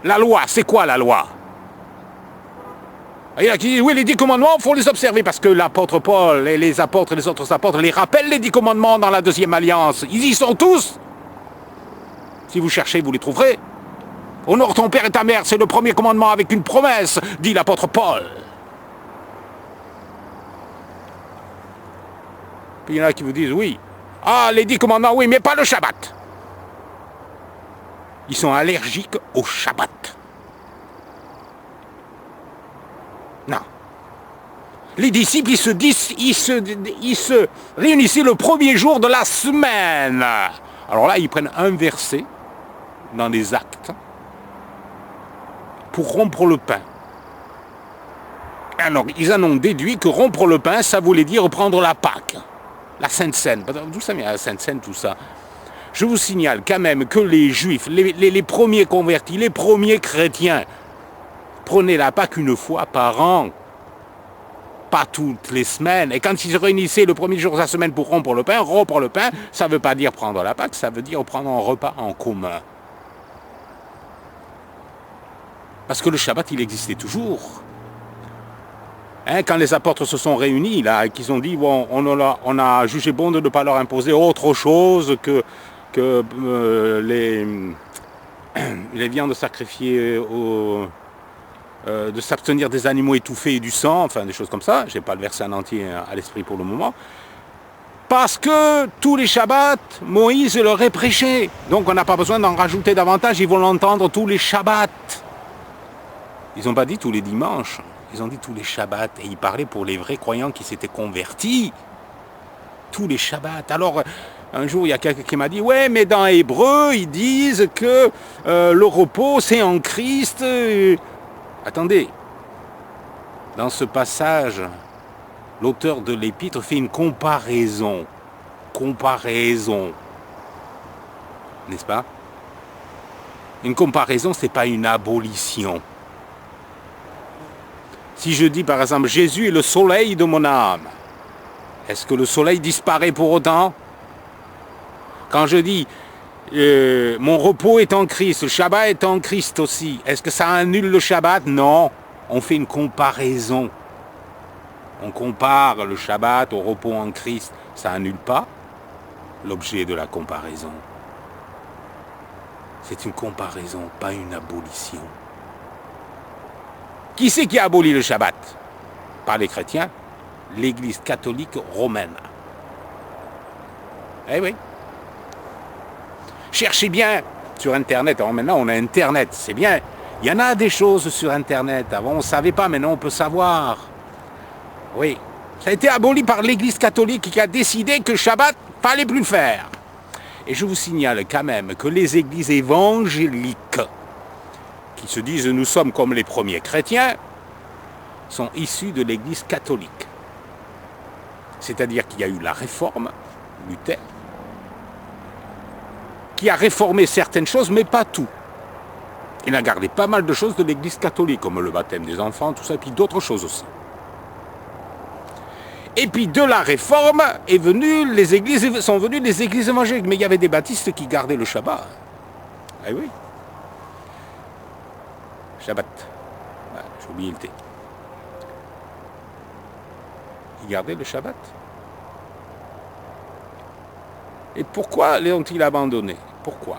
La loi, c'est quoi la loi? Il y en a qui disent, oui, les 10 commandements, il faut les observer, parce que l'apôtre Paul et les apôtres et les autres apôtres les rappellent les 10 commandements dans la deuxième alliance. Ils y sont tous. Si vous cherchez, vous les trouverez. Honore ton père et ta mère, c'est le premier commandement avec une promesse, dit l'apôtre Paul. Puis il y en a qui vous disent, oui, ah, les 10 commandements, oui, mais pas le Shabbat. Ils sont allergiques au Shabbat. Non. Les disciples, ils se réunissaient le premier jour de la semaine. Alors là, ils prennent un verset dans les Actes pour rompre le pain. Alors, ils en ont déduit que rompre le pain, ça voulait dire prendre la Pâque, la Sainte Seine. D'où ça vient la Sainte Seine, tout ça? Je vous signale quand même que les Juifs, les premiers convertis, les premiers chrétiens, prenaient la Pâque une fois par an, pas toutes les semaines. Et quand ils se réunissaient le premier jour de la semaine pour rompre le pain, ça ne veut pas dire prendre la Pâque, ça veut dire prendre un repas en commun. Parce que le Shabbat, il existait toujours. Hein, quand les apôtres se sont réunis, là, et qu'ils ont dit, bon, on a jugé bon de ne pas leur imposer autre chose que les viandes sacrifiées de s'abstenir des animaux étouffés et du sang, enfin des choses comme ça. Je n'ai pas le verset en entier à l'esprit pour le moment. Parce que tous les Shabbats, Moïse leur est prêché. Donc on n'a pas besoin d'en rajouter davantage, ils vont l'entendre tous les Shabbats. Ils n'ont pas dit tous les dimanches, ils ont dit tous les Shabbats. Et ils parlaient pour les vrais croyants qui s'étaient convertis. Tous les Shabbats. Alors, un jour, il y a quelqu'un qui m'a dit, ouais, mais dans Hébreu, ils disent que le repos, c'est en Christ. Attendez, dans ce passage, l'auteur de l'épître fait une comparaison. N'est-ce pas? Une comparaison, ce n'est pas une abolition. Si je dis par exemple, Jésus est le soleil de mon âme, est-ce que le soleil disparaît pour autant? Quand je dis, mon repos est en Christ, le Shabbat est en Christ aussi, est-ce que ça annule le Shabbat? Non, on fait une comparaison. On compare le Shabbat au repos en Christ, ça annule pas l'objet de la comparaison. C'est une comparaison, pas une abolition. Qui c'est qui a aboli le Shabbat? Par les chrétiens, l'Église catholique romaine. Eh oui. Cherchez bien sur Internet. Alors maintenant, on a Internet, c'est bien. Il y en a des choses sur Internet. Avant, on ne savait pas, maintenant, on peut savoir. Oui. Ça a été aboli par l'Église catholique qui a décidé que le Shabbat, il ne fallait plus le faire. Et je vous signale quand même que les églises évangéliques, qui se disent nous sommes comme les premiers chrétiens, sont issus de l'Église catholique. C'est-à-dire qu'il y a eu la réforme, Luther, qui a réformé certaines choses, mais pas tout. Il a gardé pas mal de choses de l'Église catholique, comme le baptême des enfants, tout ça, et puis d'autres choses aussi. Et puis de la réforme sont venues les églises évangéliques. Mais il y avait des baptistes qui gardaient le Shabbat. Eh oui. Shabbat. Ah, j'ai oublié le T. Ils gardaient le Shabbat. Et pourquoi l'ont-ils abandonné? Pourquoi?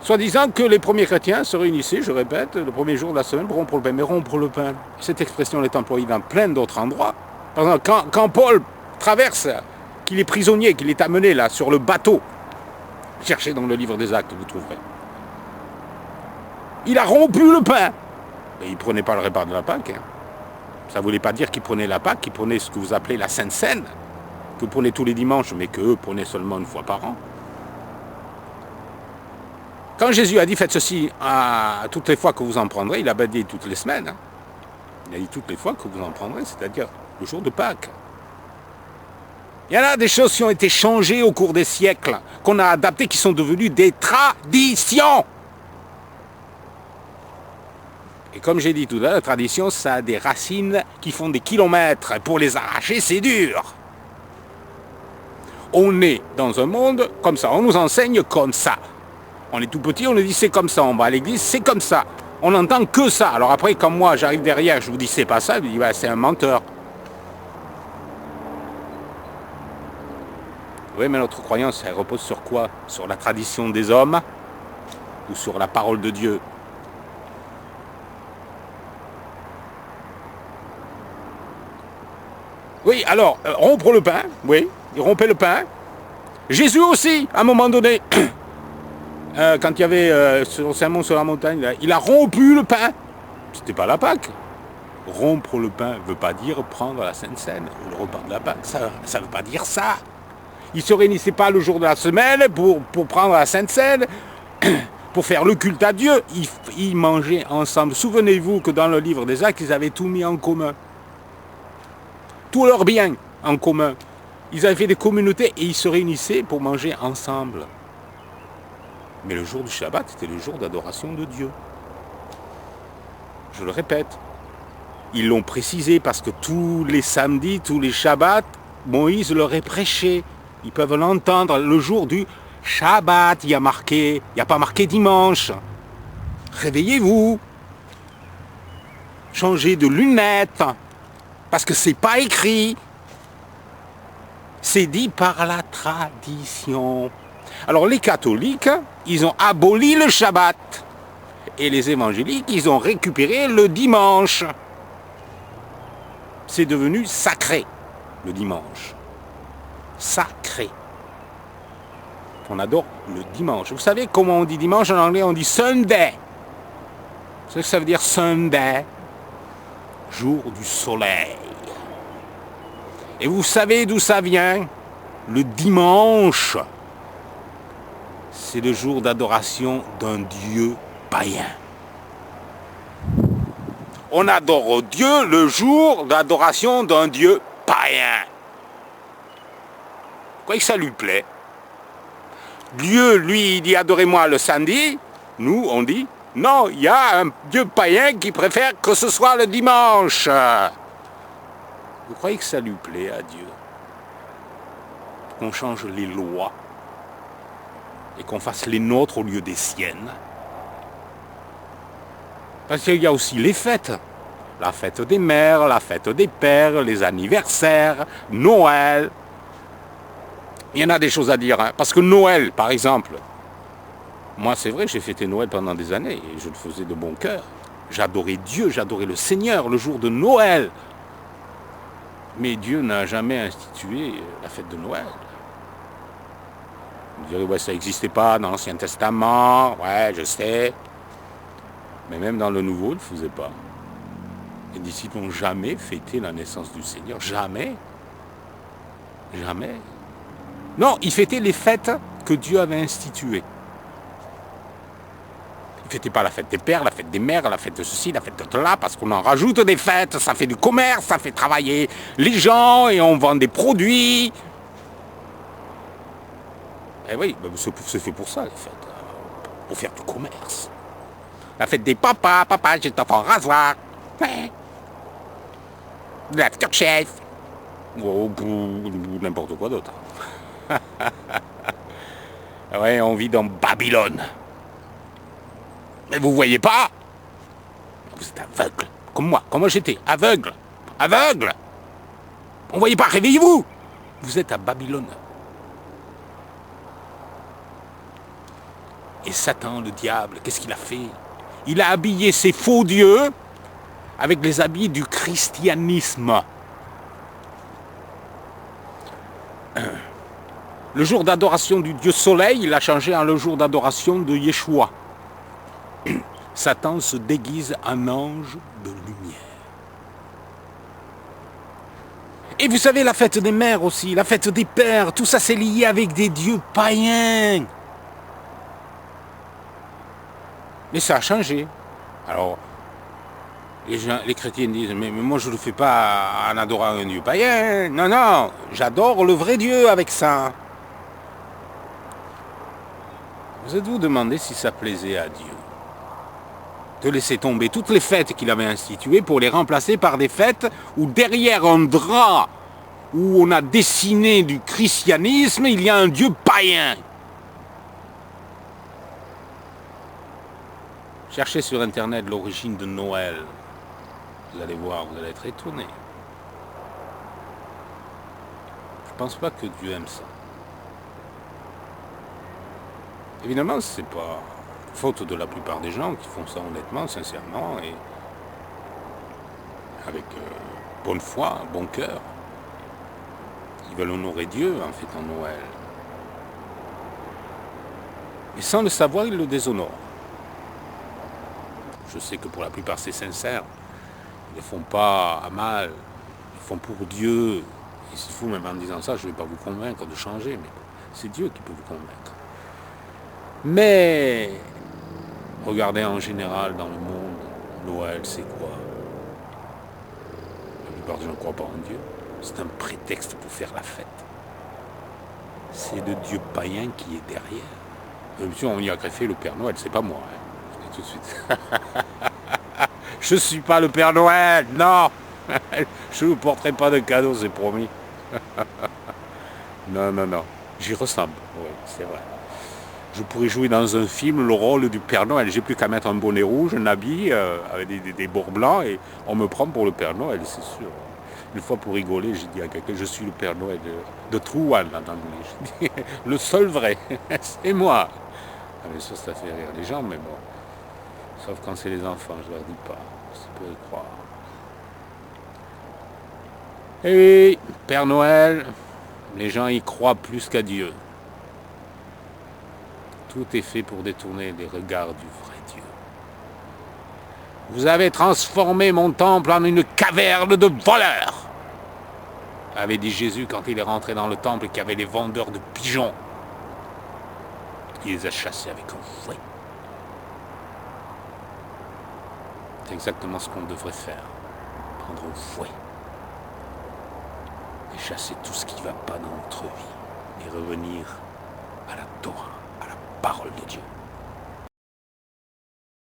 Soi-disant que les premiers chrétiens se réunissaient, je répète, le premier jour de la semaine pour rompre le pain. Mais rompre le pain, cette expression est employée dans plein d'autres endroits. Par exemple, quand Paul traverse, qu'il est prisonnier, qu'il est amené là sur le bateau, cherchez dans le livre des Actes, vous trouverez. Il a rompu le pain. Mais il ne prenait pas le repas de la Pâque. Hein. Ça ne voulait pas dire qu'il prenait la Pâque, qu'il prenait ce que vous appelez la Sainte Seine, que vous prenez tous les dimanches, mais qu'eux prenaient seulement une fois par an. Quand Jésus a dit faites ceci toutes les fois que vous en prendrez, il n'a pas dit toutes les semaines. Hein. Il a dit toutes les fois que vous en prendrez, c'est-à-dire le jour de Pâques. Il y en a des choses qui ont été changées au cours des siècles, qu'on a adaptées, qui sont devenues des traditions. Et comme j'ai dit tout à l'heure, la tradition, ça a des racines qui font des kilomètres. Pour les arracher, c'est dur. On est dans un monde comme ça, on nous enseigne comme ça. On est tout petit, on nous dit c'est comme ça, on va à l'église, c'est comme ça. On n'entend que ça. Alors après, quand moi j'arrive derrière, je vous dis c'est pas ça, je dis ouais, c'est un menteur. Oui, mais notre croyance, elle repose sur quoi? Sur la tradition des hommes ou sur la parole de Dieu? Oui, alors, rompre le pain, oui, il rompait le pain. Jésus aussi, à un moment donné, quand il y avait son sermon sur la montagne, là, il a rompu le pain. C'était pas la Pâque. Rompre le pain ne veut pas dire prendre la Sainte Seine ou le repas de la Pâque. Ça ne veut pas dire ça. Ils ne se réunissaient pas le jour de la semaine pour prendre la Sainte Seine, pour faire le culte à Dieu. Ils mangeaient ensemble. Souvenez-vous que dans le livre des Actes, ils avaient tout mis en commun. Tous leurs biens en commun. Ils avaient fait des communautés et ils se réunissaient pour manger ensemble. Mais le jour du Shabbat, c'était le jour d'adoration de Dieu. Je le répète. Ils l'ont précisé parce que tous les samedis, tous les Shabbats, Moïse leur est prêché. Ils peuvent l'entendre le jour du Shabbat. Il n'y a pas marqué dimanche. Réveillez-vous. Changez de lunettes. Parce que c'est pas écrit. C'est dit par la tradition. Alors les catholiques, ils ont aboli le Shabbat. Et les évangéliques, ils ont récupéré le dimanche. C'est devenu sacré, le dimanche. Sacré. On adore le dimanche. Vous savez comment on dit dimanche en anglais? On dit Sunday. Vous savez ce que ça veut dire Sunday? Jour du soleil. Et vous savez d'où ça vient? Le dimanche, c'est le jour d'adoration d'un dieu païen. On adore Dieu le jour d'adoration d'un dieu païen. Vous croyez que ça lui plaît? Dieu, lui, il dit adorez-moi le samedi. Nous, on dit non, il y a un dieu païen qui préfère que ce soit le dimanche. Vous croyez que ça lui plaît à Dieu? Qu'on change les lois et qu'on fasse les nôtres au lieu des siennes? Parce qu'il y a aussi les fêtes. La fête des mères, la fête des pères, les anniversaires, Noël. Il y en a des choses à dire. Hein. Parce que Noël, par exemple, moi c'est vrai, j'ai fêté Noël pendant des années et je le faisais de bon cœur. J'adorais Dieu, j'adorais le Seigneur le jour de Noël. Mais Dieu n'a jamais institué la fête de Noël. Vous direz, ouais, ça n'existait pas dans l'Ancien Testament, ouais, je sais. Mais même dans le Nouveau, il ne le faisait pas. Les disciples n'ont jamais fêté la naissance du Seigneur. Jamais. Jamais. Non, ils fêtaient les fêtes que Dieu avait instituées. Ils ne fêtaient pas la fête des pères, la fête des mères, la fête de ceci, la fête de cela, parce qu'on en rajoute des fêtes, ça fait du commerce, ça fait travailler les gens et on vend des produits. Eh oui, c'est fait pour ça, les fêtes. Pour faire du commerce. La fête des papas, papa, j'ai ton enfant rasoir. Ouais. L'aftershave. Ou n'importe quoi d'autre. Ouais, on vit dans Babylone. Mais vous voyez pas? Vous êtes aveugle. Comme moi j'étais. Aveugle. Aveugle. On voyait pas, réveillez-vous. Vous êtes à Babylone. Et Satan, le diable, qu'est-ce qu'il a fait? Il a habillé ses faux dieux avec les habits du christianisme. Le jour d'adoration du dieu soleil, il a changé en le jour d'adoration de Yeshua. Satan se déguise en ange de lumière. Et vous savez, la fête des mères aussi, la fête des pères, tout ça c'est lié avec des dieux païens. Mais ça a changé. Alors, les chrétiens disent, mais moi je ne le fais pas en adorant un dieu païen. Non, non, j'adore le vrai Dieu avec ça. Vous êtes-vous demandé si ça plaisait à Dieu de laisser tomber toutes les fêtes qu'il avait instituées pour les remplacer par des fêtes où derrière un drap où on a dessiné du christianisme, il y a un dieu païen. Cherchez sur Internet l'origine de Noël. Vous allez voir, vous allez être étonné. Je pense pas que Dieu aime ça. Évidemment, c'est pas faute de la plupart des gens qui font ça honnêtement, sincèrement et avec bonne foi, bon cœur. Ils veulent honorer Dieu en fêtant Noël. Et sans le savoir, ils le déshonorent. Je sais que pour la plupart, c'est sincère. Ils ne font pas à mal. Ils font pour Dieu. Et s'il faut, même en disant ça, je ne vais pas vous convaincre de changer, mais c'est Dieu qui peut vous convaincre. Mais, regardez en général dans le monde, Noël, c'est quoi? La plupart des gens ne croient pas en Dieu. C'est un prétexte pour faire la fête. C'est le Dieu païen qui est derrière. Monsieur, on y a greffé le Père Noël, c'est pas moi. Je dis tout de suite. Je suis pas le Père Noël, non. Je ne vous porterai pas de cadeaux, c'est promis. Non, non, non. J'y ressemble, oui, c'est vrai. Je pourrais jouer dans un film le rôle du Père Noël. J'ai plus qu'à mettre un bonnet rouge, un habit avec des bords blancs et on me prend pour le Père Noël, c'est sûr. Une fois pour rigoler, j'ai dit à quelqu'un, je suis le Père Noël de Trouan, en anglais. J'ai dit, le seul vrai, c'est moi. Ah, mais ça fait rire les gens, mais bon. Sauf quand c'est les enfants, je leur dis pas. Ça peut y croire. Et oui, Père Noël, les gens y croient plus qu'à Dieu. Tout est fait pour détourner les regards du vrai Dieu. Vous avez transformé mon temple en une caverne de voleurs, avait dit Jésus quand il est rentré dans le temple et qu'il y avait les vendeurs de pigeons. Il les a chassés avec un fouet. C'est exactement ce qu'on devrait faire. Prendre un fouet. Et chasser tout ce qui ne va pas dans notre vie. Et revenir à la Torah, à la parole de Dieu.